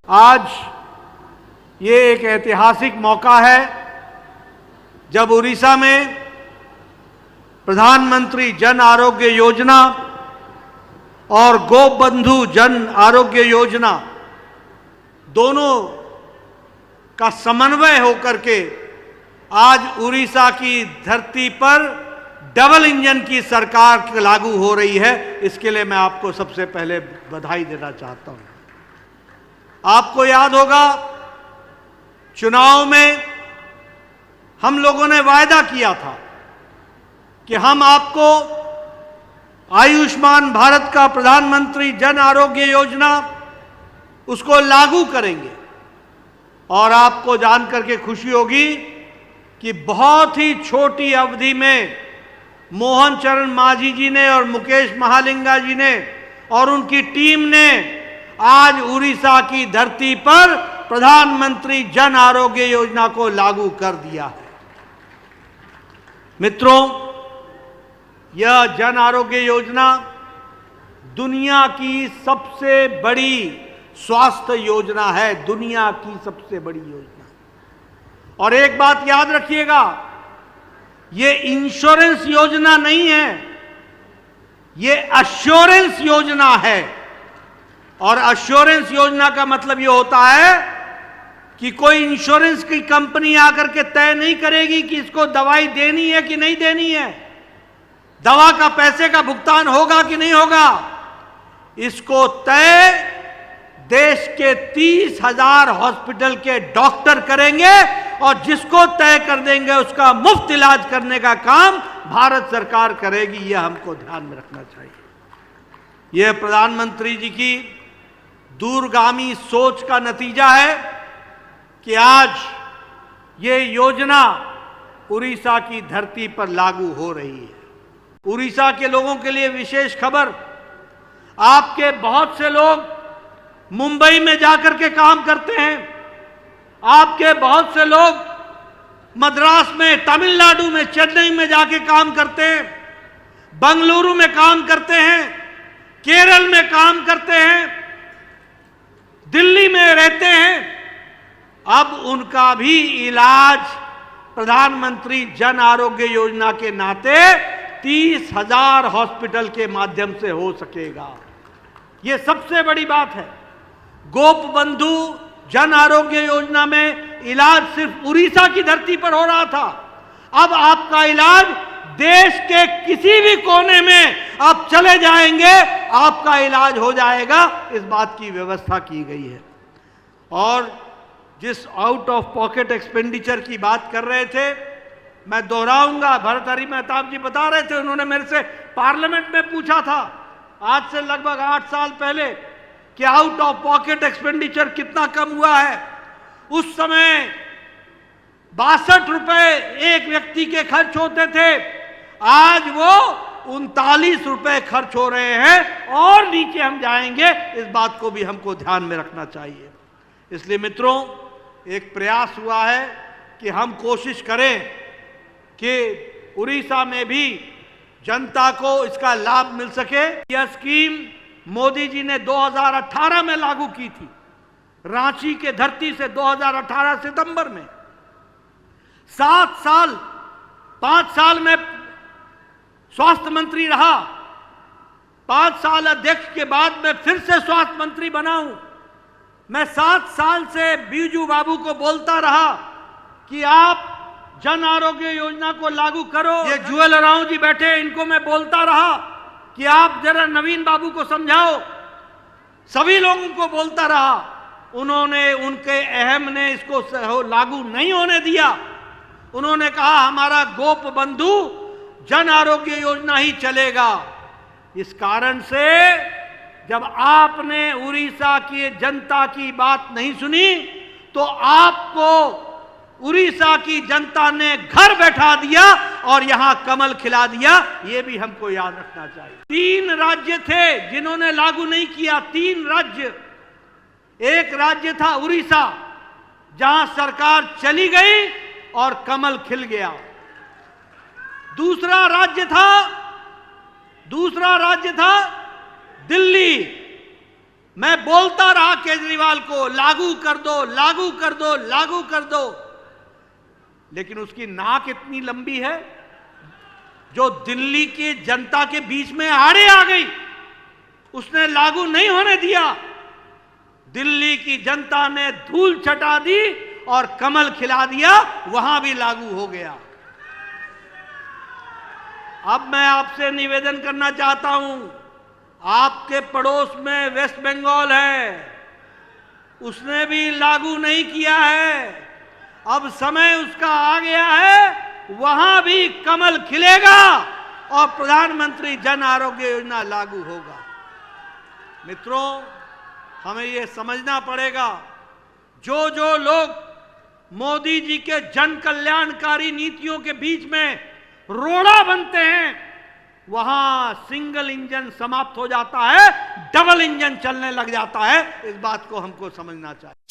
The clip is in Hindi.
आज ये एक ऐतिहासिक मौका है जब उड़ीसा में प्रधानमंत्री जन आरोग्य योजना और गोबंधु जन आरोग्य योजना दोनों का समन्वय होकर के आज उड़ीसा की धरती पर डबल इंजन की सरकार लागू हो रही है। इसके लिए मैं आपको सबसे पहले बधाई देना चाहता हूं। आपको याद होगा चुनाव में हम लोगों ने वायदा किया था कि हम आपको आयुष्मान भारत का प्रधानमंत्री जन आरोग्य योजना उसको लागू करेंगे। और आपको जानकर के खुशी होगी कि बहुत ही छोटी अवधि में मोहन चरण मांझी जी ने और मुकेश महालिंगा जी ने और उनकी टीम ने आज उड़ीसा की धरती पर प्रधानमंत्री जन आरोग्य योजना को लागू कर दिया है। मित्रों, यह जन आरोग्य योजना दुनिया की सबसे बड़ी स्वास्थ्य योजना है, दुनिया की सबसे बड़ी योजना। और एक बात याद रखिएगा, ये इंश्योरेंस योजना नहीं है, ये एश्योरेंस योजना है। और एश्योरेंस योजना का मतलब ये होता है कि कोई इंश्योरेंस की कंपनी आकर के तय नहीं करेगी कि इसको दवाई देनी है कि नहीं देनी है, दवा का पैसे का भुगतान होगा कि नहीं होगा। इसको तय देश के 30,000 हॉस्पिटल के डॉक्टर करेंगे और जिसको तय कर देंगे उसका मुफ्त इलाज करने का काम भारत सरकार करेगी। यह हमको ध्यान में रखना चाहिए। यह प्रधानमंत्री जी की दूरगामी सोच का नतीजा है कि आज ये योजना उड़ीसा की धरती पर लागू हो रही है। उड़ीसा के लोगों के लिए विशेष खबर, आपके बहुत से लोग मुंबई में जाकर के काम करते हैं, आपके बहुत से लोग मद्रास में, तमिलनाडु में, चेन्नई में जाके काम करते हैं, बंगलुरु में काम करते हैं, केरल में काम करते हैं, दिल्ली में रहते हैं। अब उनका भी इलाज प्रधानमंत्री जन आरोग्य योजना के नाते 30,000 हॉस्पिटल के माध्यम से हो सकेगा। यह सबसे बड़ी बात है। गोपबंधु जन आरोग्य योजना में इलाज सिर्फ उड़ीसा की धरती पर हो रहा था, अब आपका इलाज देश के किसी भी कोने में आप चले जाएंगे, आपका इलाज हो जाएगा। इस बात की व्यवस्था की गई है। और जिस आउट ऑफ पॉकेट एक्सपेंडिचर की बात कर रहे थे, मैं दोहराऊंगा, भर्तृहरि मेहताब जी बता रहे थे, उन्होंने मेरे से पार्लियामेंट में पूछा था आज से लगभग 8 साल पहले कि आउट ऑफ पॉकेट एक्सपेंडिचर कितना कम हुआ है। उस समय 62 रुपए एक व्यक्ति के खर्च होते थे, आज वो 39 रुपए खर्च हो रहे हैं और नीचे हम जाएंगे। इस बात को भी हमको ध्यान में रखना चाहिए। इसलिए मित्रों, एक प्रयास हुआ है कि हम कोशिश करें कि उड़ीसा में भी जनता को इसका लाभ मिल सके। यह स्कीम मोदी जी ने 2018 में लागू की थी, रांची के धरती से 2018 सितंबर में। 7 साल, 5 साल में स्वास्थ्य मंत्री रहा, 5 साल अध्यक्ष के बाद मैं फिर से स्वास्थ्य मंत्री बना हूं। मैं 7 साल से बीजू बाबू को बोलता रहा कि आप जन आरोग्य योजना को लागू करो। ये जुएल राव जी बैठे, इनको मैं बोलता रहा कि आप जरा नवीन बाबू को समझाओ। सभी लोगों को बोलता रहा, उन्होंने, उनके अहम ने इसको लागू नहीं होने दिया। उन्होंने कहा हमारा गोपबंधु जन आरोग्य योजना ही चलेगा। इस कारण से जब आपने उड़ीसा की जनता की बात नहीं सुनी तो आपको उड़ीसा की जनता ने घर बैठा दिया और यहां कमल खिला दिया। यह भी हमको याद रखना चाहिए। 3 राज्य थे जिन्होंने लागू नहीं किया, 3 राज्य। एक राज्य था उड़ीसा, जहां सरकार चली गई और कमल खिल गया। दूसरा राज्य था दिल्ली, मैं बोलता रहा केजरीवाल को लागू कर दो, लागू कर दो, लागू कर दो, लेकिन उसकी नाक इतनी लंबी है जो दिल्ली की जनता के बीच में आड़े आ गई, उसने लागू नहीं होने दिया। दिल्ली की जनता ने धूल चटा दी और कमल खिला दिया, वहां भी लागू हो गया। अब मैं आपसे निवेदन करना चाहता हूं, आपके पड़ोस में वेस्ट बंगाल है, उसने भी लागू नहीं किया है। अब समय उसका आ गया है, वहां भी कमल खिलेगा और प्रधानमंत्री जन आरोग्य योजना लागू होगा। मित्रों, हमें यह समझना पड़ेगा, जो जो लोग मोदी जी के जन कल्याणकारी नीतियों के बीच में रोड़ा बनते हैं, वहां सिंगल इंजन समाप्त हो जाता है, डबल इंजन चलने लग जाता है। इस बात को हमको समझना चाहिए।